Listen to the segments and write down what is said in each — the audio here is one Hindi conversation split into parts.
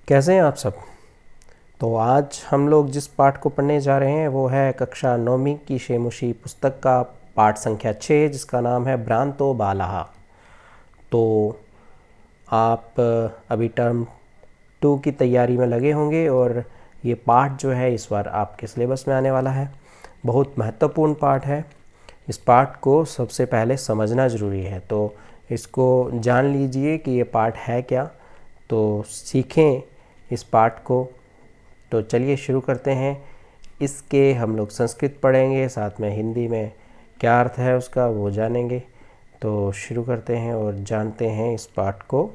कैसे हैं आप सब। तो आज हम लोग जिस पाठ को पढ़ने जा रहे हैं वो है कक्षा 9वीं की शेमुशी पुस्तक का पाठ संख्या 6, जिसका नाम है भ्रांतो बालः। तो आप अभी टर्म 2 की तैयारी में लगे होंगे और ये पाठ जो है इस बार आपके सिलेबस में आने वाला है। बहुत महत्वपूर्ण पाठ है। इस पाठ को सबसे पहले समझना ज़रूरी है, तो इसको जान लीजिए कि ये पाठ है क्या, तो सीखें इस पाठ को। तो चलिए शुरू करते हैं। इसके हम लोग संस्कृत पढ़ेंगे, साथ में हिंदी में क्या अर्थ है उसका वो जानेंगे। तो शुरू करते हैं और जानते हैं इस पाठ को।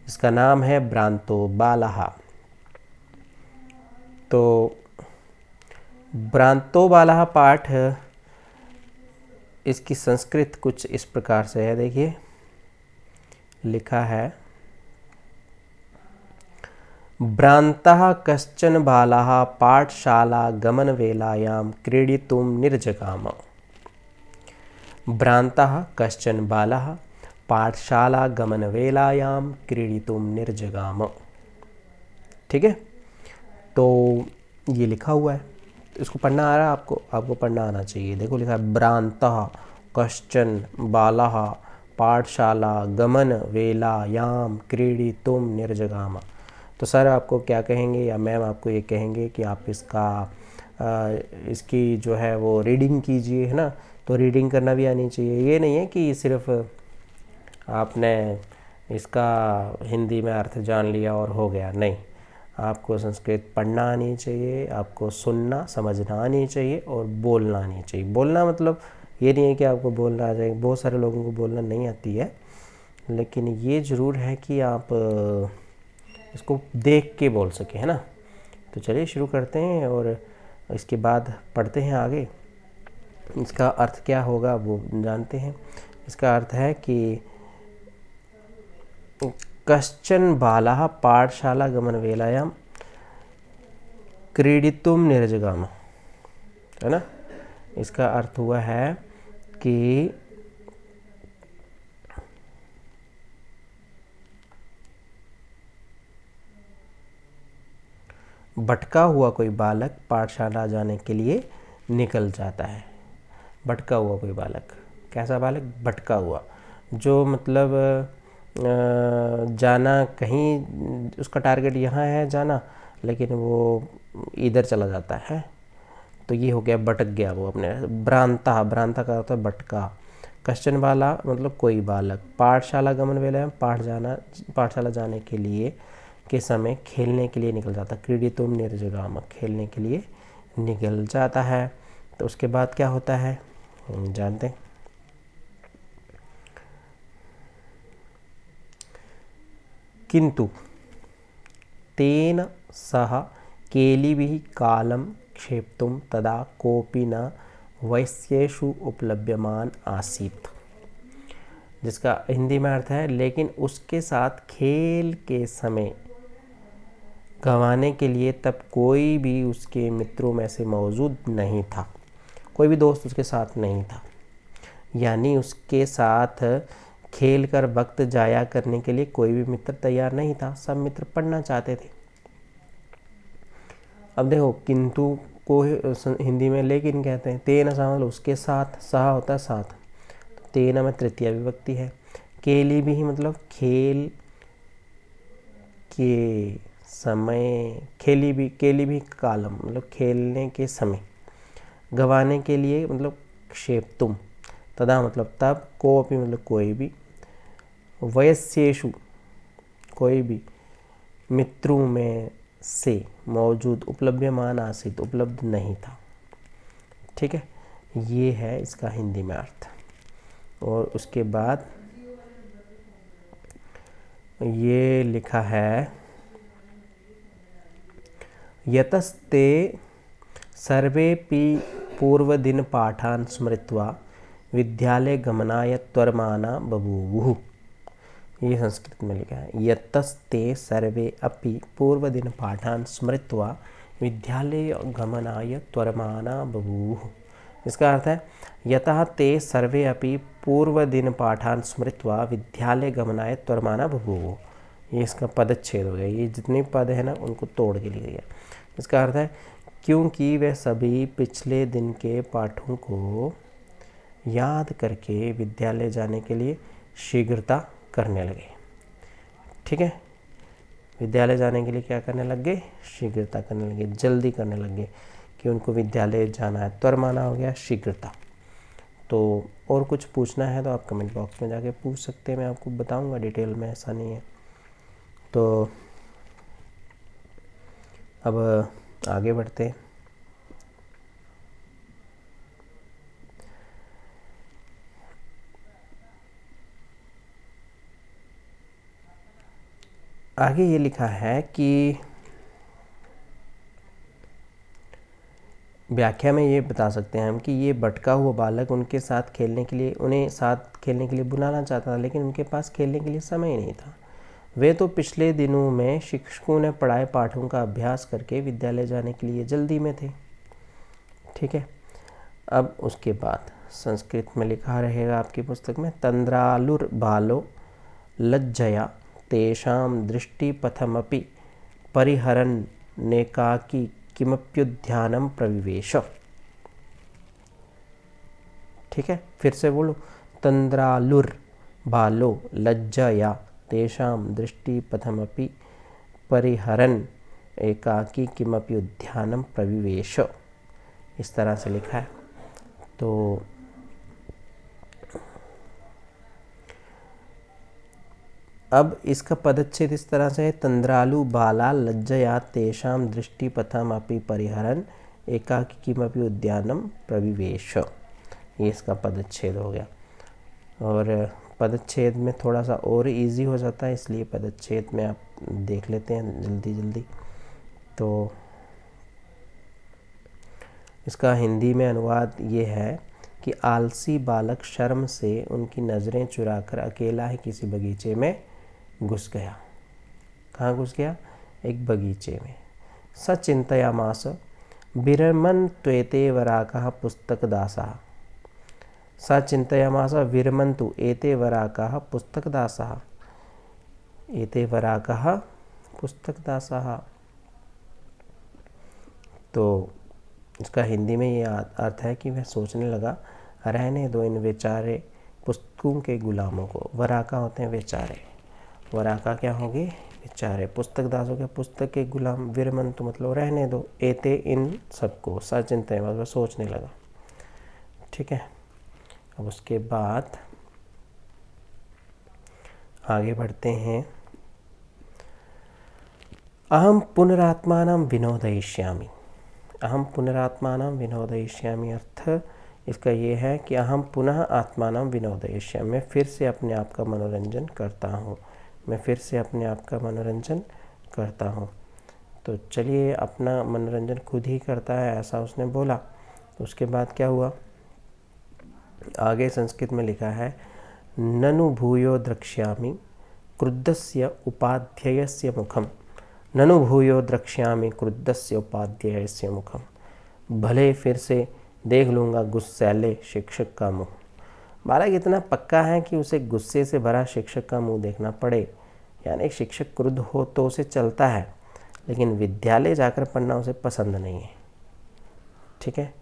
इसका नाम है भ्रांतो बालः। तो भ्रांतो बालः पाठ, इसकी संस्कृत कुछ इस प्रकार से है। देखिए लिखा है, भ्रांतः कश्चन बालः पाठशाला गमनवेलायां क्रीडितुं निर्जगाम। भ्रांतः कश्चन बालः पाठशाला गमनवेलायां क्रीडितुं निर्जगाम। ठीक है, तो ये लिखा हुआ है, तो इसको पढ़ना आ रहा है आपको? आपको पढ़ना आना चाहिए। देखो लिखा है, भ्रांतः कश्चन बालः पाठशाला गमन वेलायां क्रीडितुं निर्जगाम। तो सर आपको क्या कहेंगे या मैम आपको ये कहेंगे कि आप इसकी जो है वो रीडिंग कीजिए, है ना। तो रीडिंग करना भी आनी चाहिए। ये नहीं है कि सिर्फ आपने इसका हिंदी में अर्थ जान लिया और हो गया, नहीं। आपको संस्कृत पढ़ना आनी चाहिए, आपको सुनना समझना आनी चाहिए और बोलना आनी चाहिए। बोलना मतलब ये नहीं है कि आपको बोलना आ जाएगा, बहुत सारे लोगों को बोलना नहीं आती है, लेकिन ये ज़रूर है कि आप इसको देख के बोल सके, है ना। तो चलिए शुरू करते हैं और इसके बाद पढ़ते हैं आगे। इसका अर्थ क्या होगा वो जानते हैं। इसका अर्थ है कि कश्चन बालः पाठशाला गमनवेलायां क्रीडितुं निर्जगाम, है ना। इसका अर्थ हुआ है कि भटका हुआ कोई बालक पाठशाला जाने के लिए निकल जाता है। भटका हुआ कोई बालक, कैसा बालक? भटका हुआ, जो मतलब जाना कहीं, उसका टारगेट यहाँ है जाना, लेकिन वो इधर चला जाता है। तो ये हो गया भटक गया वो अपने। भ्रांता, भ्रांता का होता है भटका। कश्चन बाला मतलब कोई बालक, पाठशाला गमन वेला पाठशाला जाने के लिए के समय खेलने के लिए निकल जाता। क्रीडितुं निर्जगाम, खेलने के लिए निकल जाता है। तो उसके बाद क्या होता है जानते हैं। किंतु तेन सह केलिभिः कालं क्षेप्तुं तदा कोऽपि न वैश्येषु उपलभ्यमान आसीत्। जिसका हिंदी में अर्थ है, लेकिन उसके साथ खेल के समय गंवाने के लिए तब कोई भी उसके मित्रों में से मौजूद नहीं था। कोई भी दोस्त उसके साथ नहीं था, यानी उसके साथ खेल कर वक्त जाया करने के लिए कोई भी मित्र तैयार नहीं था। सब मित्र पढ़ना चाहते थे। अब देखो, किंतु को हिंदी में लेकिन कहते हैं। तेन सह मतलब उसके साथ, सह होता है साथ, तो तेन में तृतीया विभक्ति है। केली भी मतलब खेल के समय, केली भी कालम मतलब खेलने के समय। गंवाने के लिए मतलब क्षेप्तुम, तदा मतलब तब, कोऽपि मतलब कोई भी, वयस्येषु कोई भी, मित्रों में से मौजूद, उपलभ्यमान आसीत उपलब्ध नहीं था। ठीक है, ये है इसका हिंदी में अर्थ। और उसके बाद ये लिखा है, यतस्ते सर्वेपि पूर्वदिन पाठान् स्मृत्वा विद्यालय गमनाय त्वरमाना बभूवुः। ये संस्कृत में लिखा है, यतस्ते सर्वे अपि पूर्वदिन पाठान् स्मृत्वा विद्यालय गमनाय त्वरमाना बभूवुः। इसका अर्थ है, यतः ते सर्वे अपि पूर्वदिन पाठान् स्मृत्वा विद्यालय गमनाय त्वरमाना बभूवुः। ये इसका पदच्छेद हो गया। ये जितने पद है ना उनको तोड़ के लिखा गया। इसका अर्थ है क्योंकि वे सभी पिछले दिन के पाठों को याद करके विद्यालय जाने के लिए शीघ्रता करने लगे। ठीक है, विद्यालय जाने के लिए क्या करने लग गए? शीघ्रता करने लगे, जल्दी करने लगे कि उनको विद्यालय जाना है। त्वर माना हो गया शीघ्रता। तो और कुछ पूछना है तो आप कमेंट बॉक्स में जाके पूछ सकते हैं, मैं आपको बताऊंगा डिटेल में, ऐसा नहीं है। तो अब आगे बढ़ते हैं। आगे ये लिखा है कि व्याख्या में ये बता सकते हैं हम कि ये भटका हुआ बालक उन्हें साथ खेलने के लिए बुलाना चाहता था, लेकिन उनके पास खेलने के लिए समय ही नहीं था। वे तो पिछले दिनों में शिक्षकों ने पढ़ाए पाठों का अभ्यास करके विद्यालय जाने के लिए जल्दी में थे। ठीक है, अब उसके बाद संस्कृत में लिखा रहेगा आपकी पुस्तक में, तंद्रालुर्बालो लज्जया तेषां दृष्टिपथमपि परिहरन् नेकाकी किमप्युद्यानं प्रविवेश। ठीक है, फिर से बोलो, तंद्रालुर्बालो लज्जया तेषां दृष्टिपथमपि परिहरन् एकाकी किमपि उद्यानं प्रविवेश। इस तरह से लिखा है। तो अब इसका पदच्छेद इस तरह से है, तंद्रालु बाला लज्जया तेषां दृष्टिपथमपि परिहरन् एकाकी किमपि उद्यानं प्रविवेश। ये इसका पदच्छेद हो गया। और पदच्छेद में थोड़ा सा और इजी हो जाता है, इसलिए पदच्छेद में आप देख लेते हैं जल्दी जल्दी। तो इसका हिंदी में अनुवाद ये है कि आलसी बालक शर्म से उनकी नज़रें चुराकर अकेला ही किसी बगीचे में घुस गया। कहाँ घुस गया? एक बगीचे में। स चिंतयामास विरमन् त्वेते वराकः पुस्तकदासः। स चिंतयामास विरमन्तु एते वराकः पुस्तकदासः। एते वराकः पुस्तकदासः। तो इसका हिंदी में ये अर्थ है कि वह सोचने लगा, रहने दो इन बेचारे पुस्तकों के गुलामों को। वराका होते हैं बेचारे, वराका क्या होंगे? बेचारे। पुस्तक दासों के पुस्तक के गुलाम। विरमन्तु मतलब रहने दो, एते इन सबको, सचिंतय मतलब सोचने लगा। ठीक है, अब उसके बाद आगे बढ़ते हैं। अहम पुनरात्मानं विनोदयिष्यामि। अहम पुनरात्मानं विनोदयिष्यामि अर्थ इसका ये है कि अहम पुनः आत्मानं विनोदयिष्यामि, मैं फिर से अपने आप का मनोरंजन करता हूँ। मैं फिर से अपने आप का मनोरंजन करता हूँ। तो चलिए, अपना मनोरंजन खुद ही करता है ऐसा उसने बोला। तो उसके बाद क्या हुआ? आगे संस्कृत में लिखा है, ननु भूयो द्रक्ष्यामि क्रुद्धस्य उपाध्ययस्य मुखम। ननु भूयो द्रक्ष्यामि क्रुद्धस्य उपाध्ययस्य मुखम। भले फिर से देख लूँगा गुस्सैले शिक्षक का मुँह। बालक इतना पक्का है कि उसे गुस्से से भरा शिक्षक का मुंह देखना पड़े। यानी शिक्षक क्रुद्ध हो तो उसे चलता है, लेकिन विद्यालय जाकर पढ़ना उसे पसंद नहीं है। ठीक है,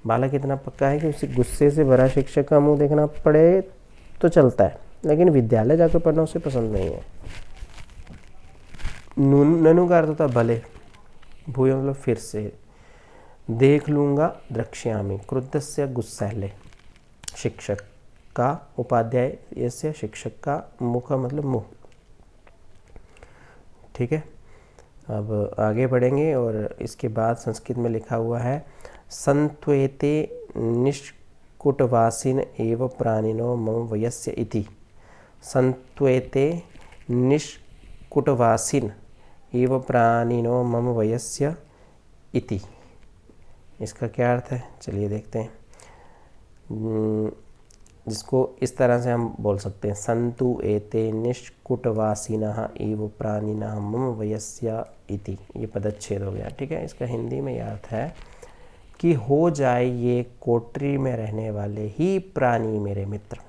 बालक इतना पक्का है कि उसे गुस्से से भरा शिक्षक का मुंह देखना पड़े तो चलता है, लेकिन विद्यालय जाकर पढ़ना उसे पसंद नहीं है। ननु का अर्थ होता है भले, भूय मतलब फिर से, देख लूँगा द्रक्ष्यामि क्रुद्धस्य गुस्सैले शिक्षक का, उपाध्याय ऐसे शिक्षक का, मुख मतलब मुँह। ठीक है, अब आगे बढ़ेंगे और इसके बाद संस्कृत में लिखा हुआ है, संत्वेते निष्कुटवासिन एव प्राणिनो मम वयस्य इति। संत्वेते निष्कुटवासिन एव प्राणिनो मम वयस्य इति। इसका क्या अर्थ है? चलिए देखते हैं। जिसको इस तरह से हम बोल सकते हैं, संतु एते निष्कुटवासिनः एव प्राणिनः मम वयस्य इति। ये पदच्छेद हो गया। ठीक है, इसका हिंदी में यह अर्थ है कि हो जाए ये कोठरी में रहने वाले ही प्राणी मेरे मित्र।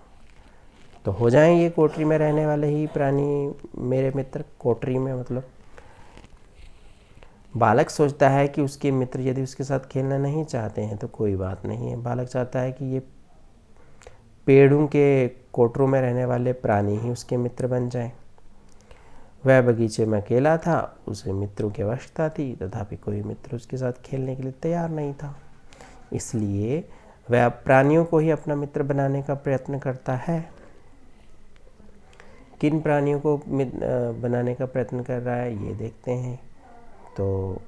तो हो जाएंगे कोठरी में रहने वाले ही प्राणी मेरे मित्र। कोठरी में मतलब बालक सोचता है कि उसके मित्र यदि उसके साथ खेलना नहीं चाहते हैं तो कोई बात नहीं है। बालक चाहता है कि ये पेड़ों के कोठरों में रहने वाले प्राणी ही उसके मित्र बन जाएं। वह बगीचे में अकेला था, उसे मित्रों की आवश्यकता थी, तथापि कोई मित्र उसके साथ खेलने के लिए तैयार नहीं था। इसलिए वह प्राणियों को ही अपना मित्र बनाने का प्रयत्न करता है। किन प्राणियों को बनाने का प्रयत्न कर रहा है ये देखते हैं। तो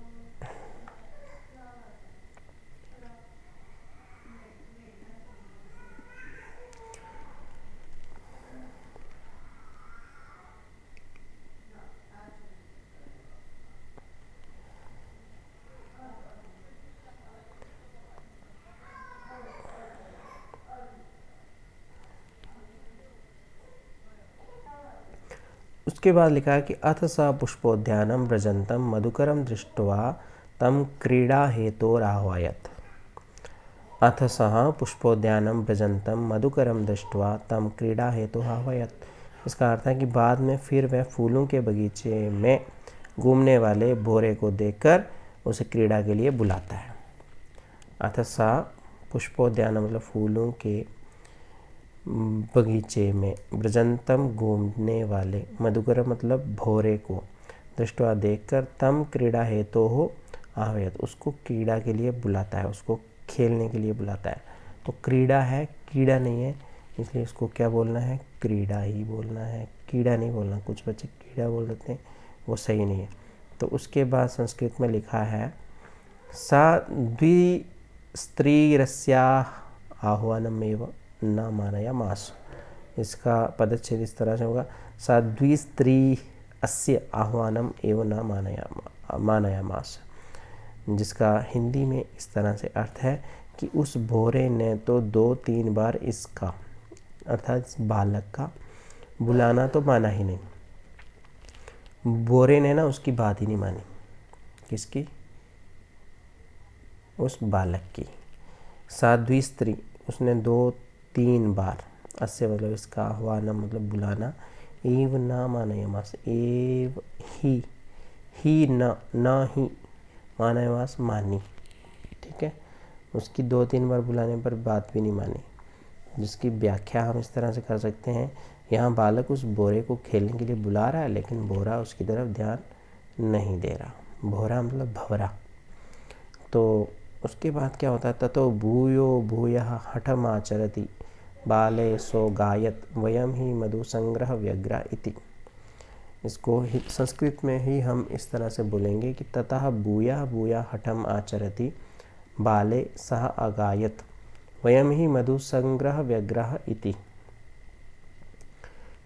उसके बाद लिखा है कि अथ स पुष्पोद्यानम व्रजंतम मधुकरम दृष्ट्वा तम क्रीड़ा हेतोराह्वयत्। अथ सः पुष्पोद्यानम व्रजंतम मधुकरम दृष्ट्वा तम क्रीड़ा हेतोराह्वयत्। इसका अर्थ है कि बाद में फिर वह फूलों के बगीचे में घूमने वाले भौरे को देखकर उसे क्रीड़ा के लिए बुलाता है। अथ सा पुष्पोद्यान मतलब फूलों के बगीचे में, व्रजंतम घूमने वाले, मधुकर मतलब भौरे को, दृष्टवा देखकर, तम क्रीड़ा हेतु हो आह्वयत उसको क्रीड़ा के लिए बुलाता है, उसको खेलने के लिए बुलाता है। तो क्रीड़ा है, कीड़ा नहीं है, इसलिए इसको क्या बोलना है, क्रीड़ा ही बोलना है, कीड़ा नहीं बोलना। कुछ बच्चे कीड़ा बोल देते हैं, वो सही नहीं है। तो उसके बाद संस्कृत में लिखा है सा द्विस्त्रीरस्याः आह्वानमेव न मानयामास। इसका पदच्छेद इस तरह से होगा, सा द्विस्त्री अस्य आह्वानम एवं न मानयामास, जिसका हिंदी में इस तरह से अर्थ है कि उस भौरे ने तो 2-3 बार इसका अर्थात इस बालक का बुलाना तो माना ही नहीं। भौरे ने ना उसकी बात ही नहीं मानी। किसकी? उस बालक की। साध्वी स्त्री, उसने 2-3 बार, अस्य मतलब इसका, आह्वान मतलब बुलाना, एव न मानयामास, एव ही न ही मानयामास मानी। ठीक है, उसकी 2-3 बार बुलाने पर बात भी नहीं मानी। जिसकी व्याख्या हम इस तरह से कर सकते हैं, यहाँ बालक उस भौरे को खेलने के लिए बुला रहा है, लेकिन भौरा उसकी तरफ ध्यान नहीं दे रहा। भौरा मतलब भंवरा। तो उसके बाद क्या होता है, ततो भूयो भूयः हठमाचरति बाले सो गायत वयम ही मधु संग्रह व्यग्रा इति। इसको संस्कृत में ही हम इस तरह से बोलेंगे कि ततः भूयः भूयः हठम आचरति बाले सह अगायत वयम ही मधु संग्रह व्यग्रह इति।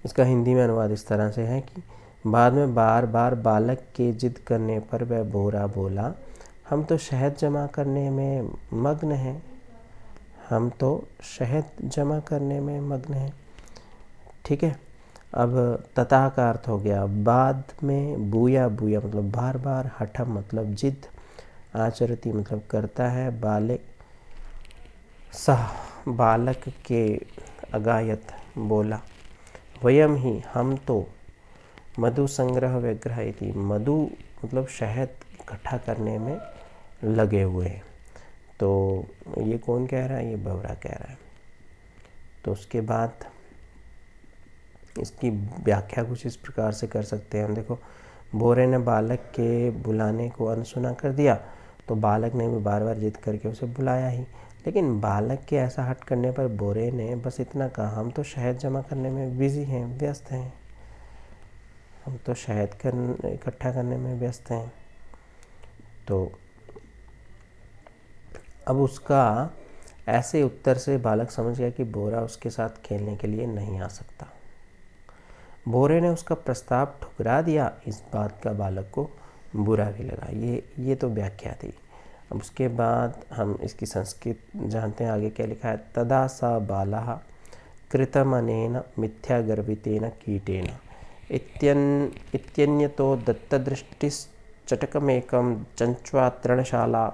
इसका हिंदी में अनुवाद इस तरह से है कि बाद में बार बार बालक के जिद करने पर वह भौरा बोला, हम तो शहद जमा करने में मग्न हैं, हम तो शहद जमा करने में मग्न हैं। ठीक है, अब तथा का अर्थ हो गया बाद में, भूया भूया मतलब बार बार, हठम मतलब जिद, आचरती मतलब करता है, बाले सह बालक के अगायत बोला, वयम ही हम तो, मधु संग्रह व्यग्रह इति मधु मतलब शहद इकट्ठा करने में लगे हुए हैं। तो ये कौन कह रहा है, ये भंवरा कह रहा है। तो उसके बाद इसकी व्याख्या कुछ इस प्रकार से कर सकते हैं हम। देखो, भौरे ने बालक के बुलाने को अनसुना कर दिया, तो बालक ने भी बार बार जिद करके उसे बुलाया ही, लेकिन बालक के ऐसा हट करने पर भौरे ने बस इतना कहा, हम तो शहद जमा करने में बिजी हैं, व्यस्त हैं, हम तो शहद इकट्ठा करने में व्यस्त हैं। तो अब उसका ऐसे उत्तर से बालक समझ गया कि भौरा उसके साथ खेलने के लिए नहीं आ सकता। भौरे ने उसका प्रस्ताव ठुकरा दिया, इस बात का बालक को बुरा भी लगा। ये तो व्याख्या थी। अब उसके बाद हम इसकी संस्कृत जानते हैं, आगे क्या लिखा है, तदा सा बालः कृतमनेन मिथ्यागर्वितेन कीटेन इत्यन्यतो दत्तदृष्टिश्चटकमेकं चञ्च्वा तृणशाला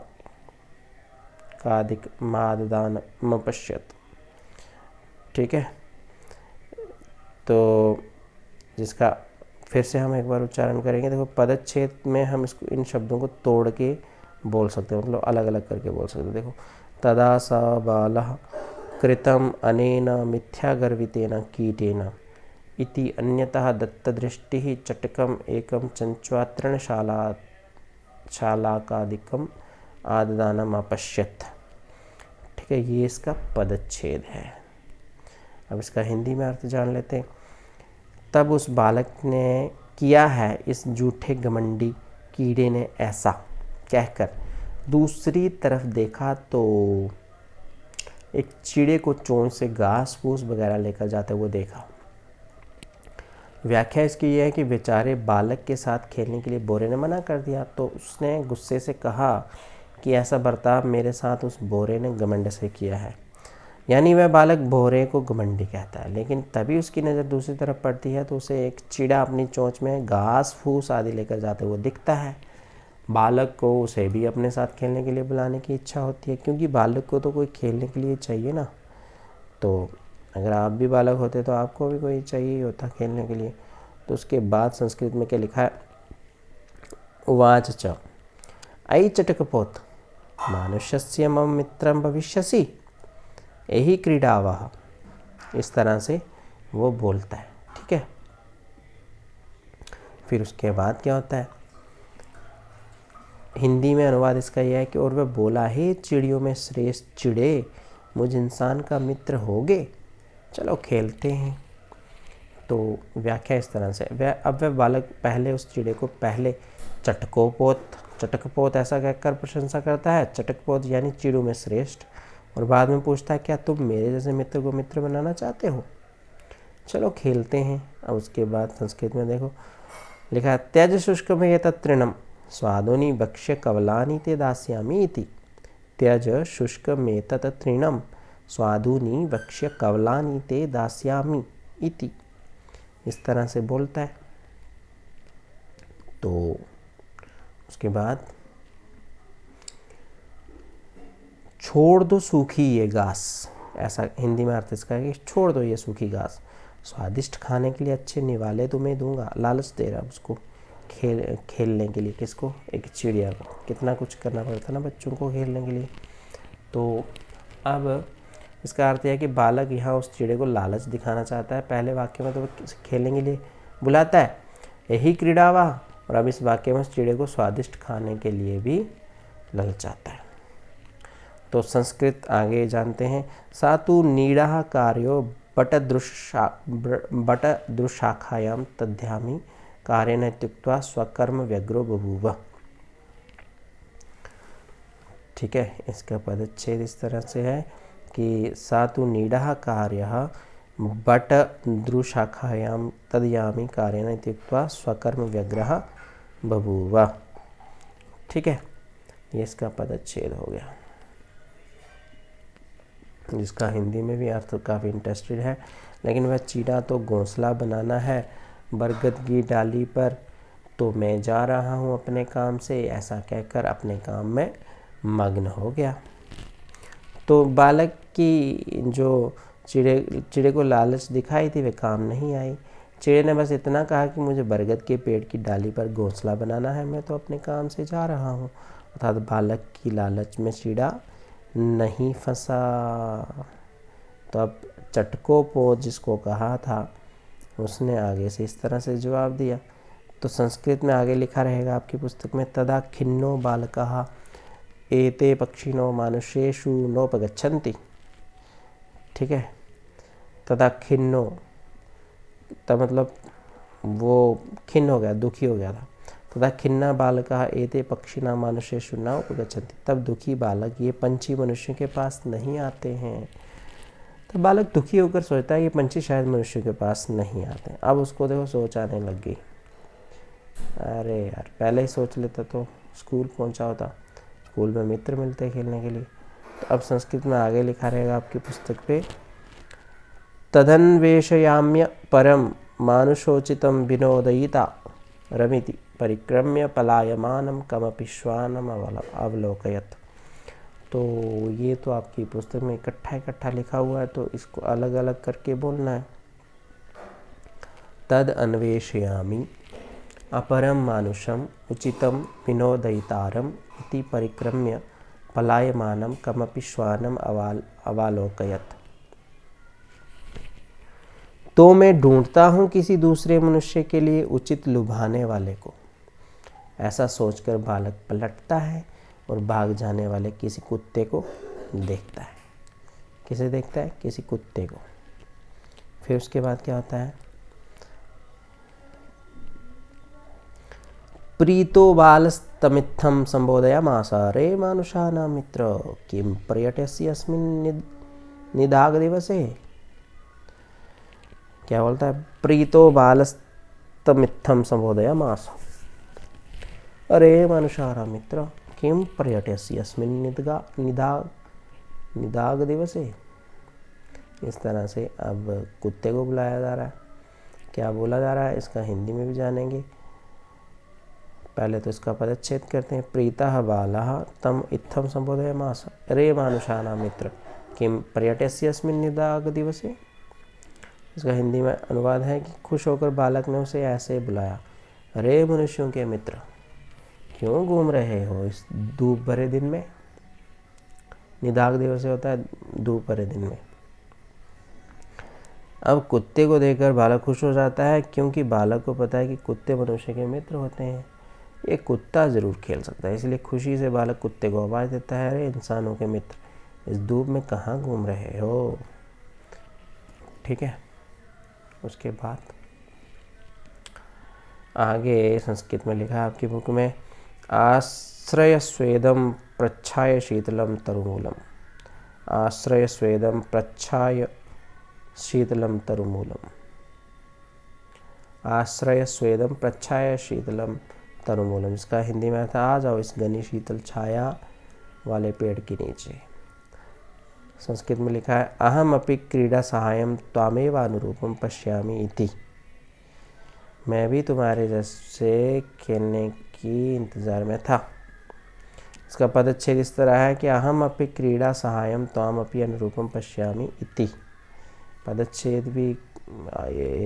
कादिक माददानमपश्यत्। ठीक है, तो जिसका फिर से हम एक बार उच्चारण करेंगे। देखो पदच्छेद में हम इसको इन शब्दों को तोड़ के बोल सकते हैं, मतलब अलग अलग करके बोल सकते हैं। देखो तदा स बालः कृतम अनेन मिथ्यागर्वितेन कीटेन इति अन्यतः दत्तदृष्टिः चटकम एकम शालाकादिकम आददानम अपश्यत। ठीक है, ये इसका पदच्छेद है। अब इसका हिंदी में अर्थ जान लेते हैं। तब उस बालक ने किया है इस झूठे घमंडी कीड़े ने ऐसा कहकर दूसरी तरफ देखा तो एक चिड़े को चोंच से घास फूस वगैरह लेकर जाते हुए देखा। व्याख्या इसकी यह है कि बेचारे बालक के साथ खेलने के लिए बोरे ने मना कर दिया, तो उसने गुस्से से कहा कि ऐसा बर्ताव मेरे साथ उस बोरे ने घमंड से किया है। यानी वह बालक बोरे को घमंडी कहता है, लेकिन तभी उसकी नज़र दूसरी तरफ पड़ती है तो उसे एक चिड़ा अपनी चोंच में घास फूस आदि लेकर जाते हुए दिखता है। बालक को उसे भी अपने साथ खेलने के लिए बुलाने की इच्छा होती है, क्योंकि बालक को तो कोई खेलने के लिए चाहिए ना। तो अगर आप भी बालक होते तो आपको भी कोई चाहिए होता खेलने के लिए। तो उसके बाद संस्कृत में क्या लिखा है, उवाच च अयि चटकपोत मानुष्यस्य मम मित्रं भविष्यसि यही क्रीडावः। इस तरह से वो बोलता है। ठीक है, फिर उसके बाद क्या होता है, हिंदी में अनुवाद इसका यह है कि और वह बोला, हे चिड़ियों में श्रेष्ठ चिड़े, मुझ इंसान का मित्र होगे, चलो खेलते हैं। तो व्याख्या इस तरह से, वह बालक पहले उस चिड़े को पहले चटकपोत ऐसा कहकर प्रशंसा करता है, चटकपोत यानी चिड़ों में श्रेष्ठ, और बाद में पूछता है क्या तुम मेरे जैसे मित्र को मित्र बनाना चाहते हो, चलो खेलते हैं। अब उसके बाद संस्कृत में देखो लिखा है, त्यज शुष्कम एतत्तृणम स्वादुनि भक्ष्य कवलानि ते दास्यामि इति। त्यज शुष्कम एतत्तृणम स्वादुनि भक्ष्य कवलानि ते दास्यामि इति। इस तरह से बोलता है। तो उसके बाद छोड़ दो सूखी ये घास, ऐसा हिंदी में अर्थ इसका है कि छोड़ दो ये सूखी घास, स्वादिष्ट खाने के लिए अच्छे निवाले तुम्हें दूंगा। लालच दे रहा उसको खेलने के लिए, किसको, एक चिड़िया को। कितना कुछ करना पड़ता ना बच्चों को खेलने के लिए। तो अब इसका अर्थ है कि बालक यहाँ उस चिड़े को लालच दिखाना चाहता है। पहले वाक्य में तो खेलने के लिए बुलाता है, यही क्रीडावा, और अब इस वाक्य में उस चिड़े को स्वादिष्ट खाने के लिए भी ललचाता है। तो संस्कृत आगे जानते हैं, सातु नीड़ा कार्यो बटदृशाखायां तद्यामी कार्येन इत्युक्त्वा स्वकर्म व्यग्रो बभूव। ठीक है, इसका पदच्छेद इस तरह से है कि सातु नीड़ा कार्य बटदृशाखायां तद्यामी कार्येन इत्युक्त्वा स्वकर्म व्यग्रः बभूव। ठीक है, ये इसका पदच्छेद हो गया, जिसका हिंदी में भी अर्थ काफ़ी इंटरेस्टेड है। लेकिन वह चीड़ा तो घोंसला बनाना है बरगद की डाली पर, तो मैं जा रहा हूँ अपने काम से, ऐसा कहकर अपने काम में मग्न हो गया। तो बालक की जो चिड़े को लालच दिखाई थी वे काम नहीं आई। चिड़े ने बस इतना कहा कि मुझे बरगद के पेड़ की डाली पर घोंसला बनाना है, मैं तो अपने काम से जा रहा हूँ। अर्थात बालक की लालच में चिड़ा नहीं फंसा। तो अब चटकोपोत जिसको कहा था उसने आगे से इस तरह से जवाब दिया। तो संस्कृत में आगे लिखा रहेगा आपकी पुस्तक में, तदा खिन्नो बालकः एते पक्षिणो मानुषेषु नोपगच्छन्ति। ठीक है, तदा खिन्नो, तब मतलब वो खिन्न हो गया, दुखी हो गया था। तथा खिन्ना बालकः एते पक्षिणा मानुषेषु न उपगच्छन्ति, तब दुखी बालक ये पंछी मनुष्यों के पास नहीं आते हैं। तो बालक दुखी होकर सोचता है ये पंछी शायद मनुष्यों के पास नहीं आते। अब उसको देखो सोच आने लग गई, अरे यार पहले ही सोच लेता तो स्कूल पहुंचा होता, स्कूल में मित्र मिलते खेलने के लिए। तो अब संस्कृत में आगे लिखा रहेगा आपकी पुस्तक पे, तदन्वेषयाम्य परम मानुषोचितं विनोदयिता रमिति परिक्रम्य पलायमानं कमपि श्वानम अवलोकयत्। तो ये तो आपकी पुस्तक में इकट्ठा लिखा हुआ है, तो इसको अलग अलग करके बोलना है। तद अन्वेषयामि अपरम मानुषम उचितम विनोदयितारम इति परिक्रम्य पलायमानं कमपि श्वानम अवालोकयत्। तो मैं ढूंढता हूँ किसी दूसरे मनुष्य के लिए उचित लुभाने वाले को। ऐसा सोचकर बालक पलटता है और भाग जाने वाले किसी कुत्ते को देखता है। किसे देखता है? किसी कुत्ते को। फिर उसके बाद क्या होता है? प्रीतो बालस्तमित्थं संबोधयामास रे मानुषाणां मित्र किं पर्यटयसि अस्मिन् निदाघदिवसे। क्या बोलता है? प्रीतो बालस्तमित्थं संबोधयामास अरे मानुषाणां मित्र किं पर्यटयसि अस्मिन् निदाघदिवसे। इस तरह से अब कुत्ते को बुलाया जा रहा है। क्या बोला जा रहा है इसका हिंदी में भी जानेंगे। पहले तो इसका पदच्छेद करते हैं। प्रीतः बालः तम इत्थं संबोधयामास अरे मानुषाणां मित्र किं पर्यटयसि अस्मिन् निदाघदिवसे। इसका हिंदी में अनुवाद है कि खुश होकर बालक ने उसे ऐसे बुलाया, अरे मनुष्यों के मित्र क्यों घूम रहे हो इस धूप भरे दिन में। निदाघ दिवस होता है धूप भरे दिन में। अब कुत्ते को देखकर बालक खुश हो जाता है, क्योंकि बालक को पता है कि कुत्ते मनुष्य के मित्र होते हैं। ये कुत्ता जरूर खेल सकता है, इसलिए खुशी से बालक कुत्ते को आवाज़ देता है, अरे इंसानों के मित्र इस धूप में कहाँ घूम रहे हो। ठीक है। उसके बाद आगे संस्कृत में लिखा है आपकी बुक में, आश्रय स्वेदम प्रच्छाय शीतलम तरुमूलम। आश्रय स्वेदम प्रच्छाय शीतलम तरुमूलम। आश्रय स्वेदम प्रच्छाय शीतलम तरुमूलम। इसका हिंदी में था, आ जाओ इस घनी शीतल छाया वाले पेड़ के नीचे। संस्कृत में लिखा है, अहम अपि क्रीडा सहायम त्वामेव अनुरूपम पश्यामि इति। मैं भी तुम्हारे जैसे खेलने की इंतज़ार में था। इसका पदच्छेद इस तरह है कि अहम अपि क्रीडा सहायम त्वाम अपि अनुरूपम पश्यामि इति। पदच्छेद भी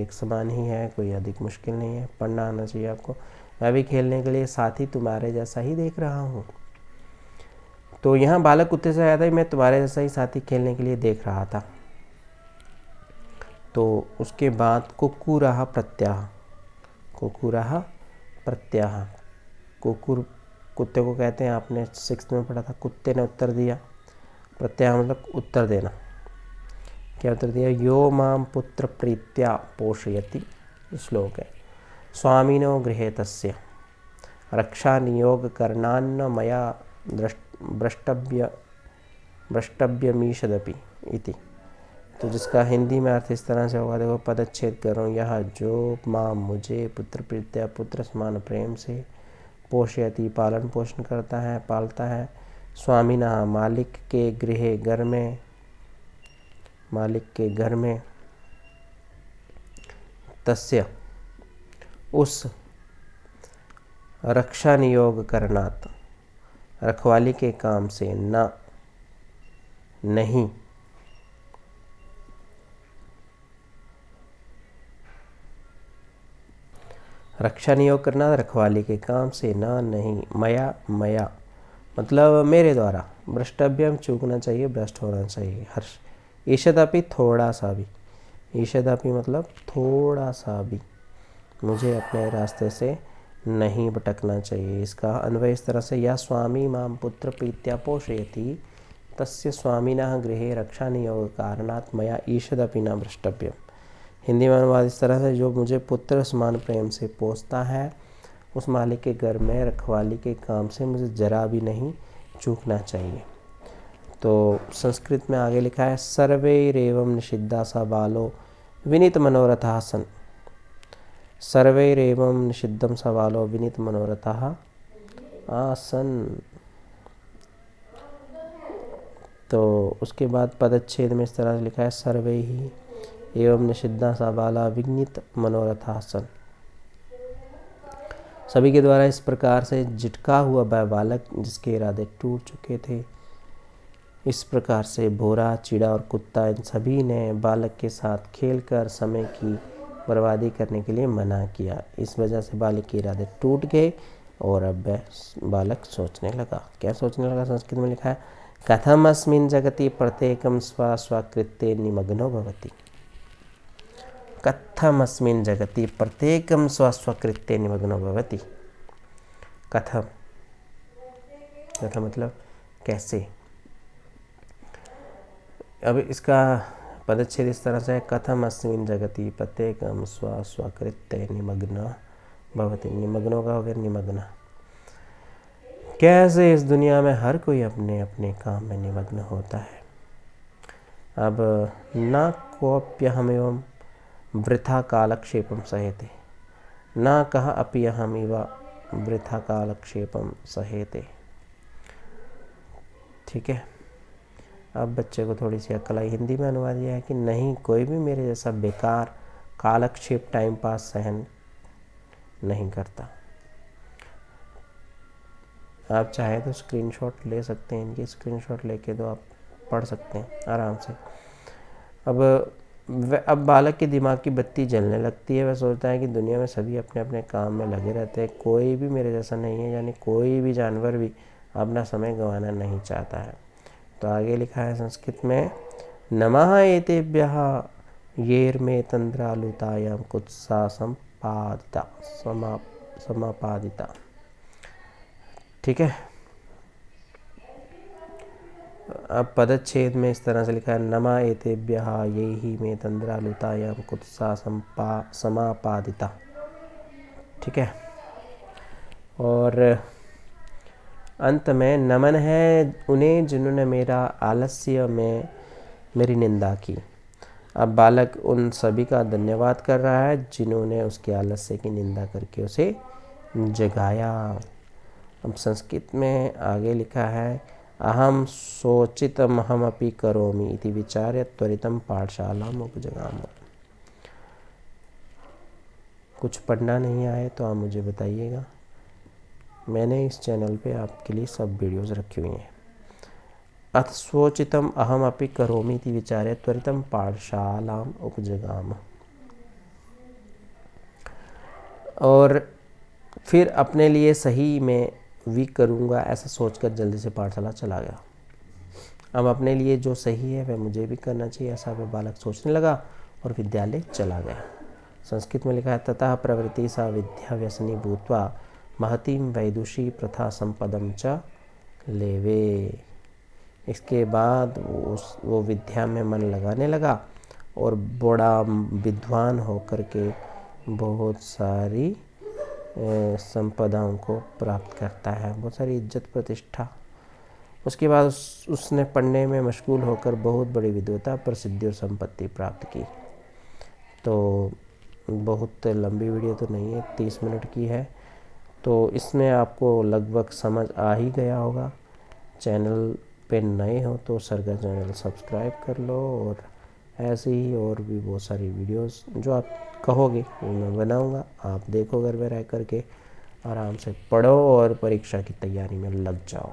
एक समान ही है, कोई अधिक मुश्किल नहीं है, पढ़ना आना चाहिए आपको। मैं भी खेलने के लिए साथी तुम्हारे जैसा ही देख रहा हूँ। तो यहाँ बालक कुत्ते से आया था, मैं तुम्हारे जैसा ही साथी खेलने के लिए देख रहा था। तो उसके बाद कुकुरः प्रत्याह। कुकुरः प्रत्याह, कुकुर कुत्ते को कहते हैं, आपने 6th में पढ़ा था। कुत्ते ने उत्तर दिया, प्रत्याह मतलब उत्तर देना। क्या उत्तर दिया? यो मां पुत्र प्रीत्या पोषयति। श्लोक है, स्वामिनो गृहे तस्य रक्षा नियोग करणान्न मया भ्रष्टव्यमीषदपि इति। तो जिसका हिंदी में अर्थ इस तरह से होगा, देखो पदच्छेद कर रहा हूँ। यह जो माँ मुझे पुत्र प्रीत्या पुत्र समान प्रेम से पोषयति पालन पोषण करता है, पालता है, स्वामिना मालिक के गृह घर में, मालिक के घर में, तस्य उस, रक्षा नियोग करनात् रखवाली के काम से, न नहीं, रक्षा नियोग करना रखवाली के काम से, न नहीं, मया मया मतलब मेरे द्वारा, भ्रष्टव्यम चूकना चाहिए, भ्रष्ट होना चाहिए, हर्ष, ईशदपि थोड़ा सा भी, ईशदपि मतलब थोड़ा सा भी, मुझे अपने रास्ते से नहीं भटकना चाहिए। इसका अन्वय इस तरह से, या स्वामी मां पुत्र प्रीत्या पोषयति तस्य स्वामिनः गृहे रक्षा नियोग कारणात् मया ईशदपि न भ्रष्टव्यम। हिंदी में अनुवाद इस तरह से, जो मुझे पुत्र समान प्रेम से पोसता है, उस मालिक के घर में रखवाली के काम से मुझे जरा भी नहीं चूकना चाहिए। तो संस्कृत में आगे लिखा है, सर्वैरेवं निषिद्धा स बालो विनीत मनोरथः सन्। सर्वैरेवं निषिद्धं स बालो विनीत मनोरथः आसन्। तो उसके बाद पदच्छेद में इस तरह से लिखा है, सर्वैः एवं निषिद्धा सा बाला विनीत मनोरथः सन्। सभी के द्वारा इस प्रकार से झिटका हुआ वह बालक जिसके इरादे टूट चुके थे। इस प्रकार से भोरा, चिड़ा और कुत्ता, इन सभी ने बालक के साथ खेलकर समय की बर्बादी करने के लिए मना किया। इस वजह से बालक के इरादे टूट गए और अब वह बालक सोचने लगा। क्या सोचने लगा? संस्कृत में लिखा है कथमस्मिन् जगति प्रत्येकं स्वस्वकृत्ये निमग्नो भवति। कथमस्मिन् जगति प्रत्येकं स्वस्वकृत्ये निमग्नो भवति। कथम मतलब कैसे। अब इसका पदच्छेद इस तरह से है कथमस्मिन् जगति प्रत्येकं स्वस्वकृत्ये निमग्नो भवति। निमग्नो का हो गया निमग्न। कैसे इस दुनिया में हर कोई अपने अपने काम में निमग्न होता है। अब न कोऽप्यहमेवं वृथा कालक्षेपं सहेते, न कः अपि अहमिव वृथा कालक्षेपं सहेते। ठीक है, अब बच्चे को थोड़ी सी अक्ल आई। हिंदी में अनुवाद यह है कि नहीं कोई भी मेरे जैसा बेकार कालक्षेप टाइम पास सहन नहीं करता। आप चाहे तो स्क्रीनशॉट ले सकते हैं, इनकी स्क्रीनशॉट लेके तो आप पढ़ सकते हैं आराम से। अब बालक के दिमाग की बत्ती जलने लगती है। वह सोचता है कि दुनिया में सभी अपने अपने काम में लगे रहते हैं, कोई भी मेरे जैसा नहीं है, यानी कोई भी जानवर भी अपना समय गंवाना नहीं चाहता है। तो आगे लिखा है संस्कृत में नमः एतेभ्यः येर्मे तंद्रालुतायां कुत्सा समापादिता। ठीक है, अब पदच्छेद में इस तरह से लिखा है नमा एतेभ्यः ये ही में तंद्रालुतायां कुत्सा समापादिता। ठीक है, और अंत में नमन है उन्हें जिन्होंने मेरा आलस्य में मेरी निंदा की। अब बालक उन सभी का धन्यवाद कर रहा है जिन्होंने उसके आलस्य की निंदा करके उसे जगाया। अब संस्कृत में आगे लिखा है अहम शोचितमहमपि करोमि इति विचार्य त्वरितं पाठशालाम् उपजगाम। कुछ पढ़ना नहीं आए तो आप मुझे बताइएगा, मैंने इस चैनल पे आपके लिए सब वीडियोस रखी हुई हैं। अथ शोचितम अहमपि करोमि इति विचार्य त्वरितं पाठशालाम् उपजगाम। और फिर अपने लिए सही में भी करूँगा ऐसा सोचकर जल्दी से पाठशाला चला गया। अब अपने लिए जो सही है वह मुझे भी करना चाहिए ऐसा वह बालक सोचने लगा और विद्यालय चला गया। संस्कृत में लिखा है ततः प्रवृत्ति सा विद्या व्यसनी भूत्वा महतीं वैदुषी प्रथा संपदम च लेवे। इसके बाद वो विद्या में मन लगाने लगा और बड़ा विद्वान होकर के बहुत सारी संपदाओं को प्राप्त करता है, बहुत सारी इज्जत प्रतिष्ठा। उसके बाद उसने पढ़ने में मशगूल होकर बहुत बड़ी विद्वता प्रसिद्धि और संपत्ति प्राप्त की। तो बहुत लंबी वीडियो तो नहीं है, 30 मिनट की है, तो इसमें आपको लगभग समझ आ ही गया होगा। चैनल पे नए हो तो सर का चैनल सब्सक्राइब कर लो और ऐसे ही और भी बहुत सारी वीडियोस जो आप कहोगे वो मैं बनाऊंगा। आप देखो घर में रह करके आराम से पढ़ो और परीक्षा की तैयारी में लग जाओ।